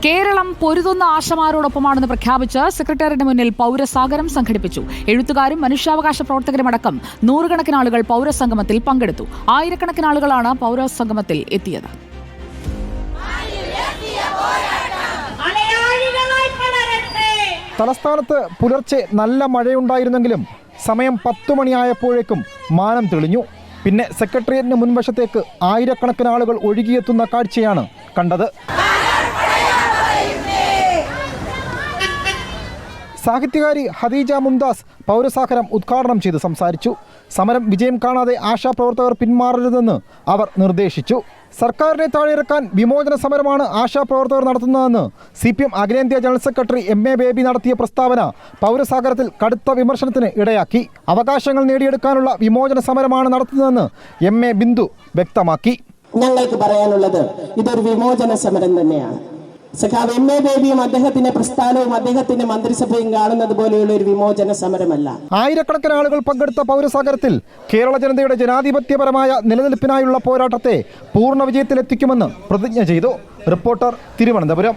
കേരളം പൊരുതുന്ന ആശമാരോടൊപ്പമാണെന്ന് പ്രഖ്യാപിച്ച് സെക്രട്ടേറിയറ്റിന് മുന്നിൽ പൗരസാഗരം സംഘടിപ്പിച്ചു. എഴുത്തുകാരും മനുഷ്യാവകാശ പ്രവർത്തകരുമടക്കം നൂറുകണക്കിന് ആളുകൾ പൗരസംഗമത്തിൽ പങ്കെടുത്തു. ആയിരക്കണക്കിന് ആളുകളാണ് പൗരസംഗമത്തിൽ എത്തിയത്. തലസ്ഥാനത്ത് പുലർച്ചെ നല്ല മഴയുണ്ടായിരുന്നെങ്കിലും സമയം 10 മണിയായപ്പോഴേക്കും മാനം തെളിഞ്ഞു. പിന്നെ സെക്രട്ടേറിയറ്റിന് മുൻവശത്തേക്ക് ആയിരക്കണക്കിന് ആളുകൾ ഒഴുകിയെത്തുന്ന കാഴ്ചയാണ് കണ്ടത്. സാഹിത്യകാരി ഖദീജ മുംതാസ് പൗരസാഗരം ഉദ്ഘാടനം ചെയ്ത് സംസാരിച്ചു. സമരം വിജയം കാണാതെ ആശാപ്രവർത്തകർ പിന്മാറരുതെന്ന് അവർ നിർദ്ദേശിച്ചു. സർക്കാരിനെ താഴെയിറക്കാൻ വിമോചന സമരമാണ് ആശാപ്രവർത്തകർ നടത്തുന്നതെന്ന് CPM അഖിലേന്ത്യാ ജനറൽ സെക്രട്ടറി MA ബേബി നടത്തിയ പ്രസ്താവന പൗരസാഗരത്തിൽ കടുത്ത വിമർശനത്തിന് ഇടയാക്കി. അവകാശങ്ങൾ നേടിയെടുക്കാനുള്ള വിമോചന സമരമാണ് നടത്തുന്നതെന്ന് MA ബിന്ദു വ്യക്തമാക്കി. ഞങ്ങൾക്ക് പറയാനുള്ളത് ഇതൊരു വിമോചന സമരം തന്നെയാണ്. സഖാവ് MA ബേബിയും അദ്ദേഹത്തിന്റെ പ്രസ്ഥാനവും അദ്ദേഹത്തിന്റെ മന്ത്രിസഭയും കാണുന്നത് പോലെയുള്ള ഒരു വിമോചന സമരമല്ല. ആയിരക്കണക്കിന് ആളുകൾ പങ്കെടുത്ത പൗരസാഗരത്തിൽ കേരള ജനതയുടെ ജനാധിപത്യപരമായ നിലനിൽപ്പിനായുള്ള പോരാട്ടത്തെ പൂർണ്ണ വിജയത്തിലെത്തിക്കുമെന്ന് പ്രതിജ്ഞ ചെയ്തു. റിപ്പോർട്ടർ, തിരുവനന്തപുരം.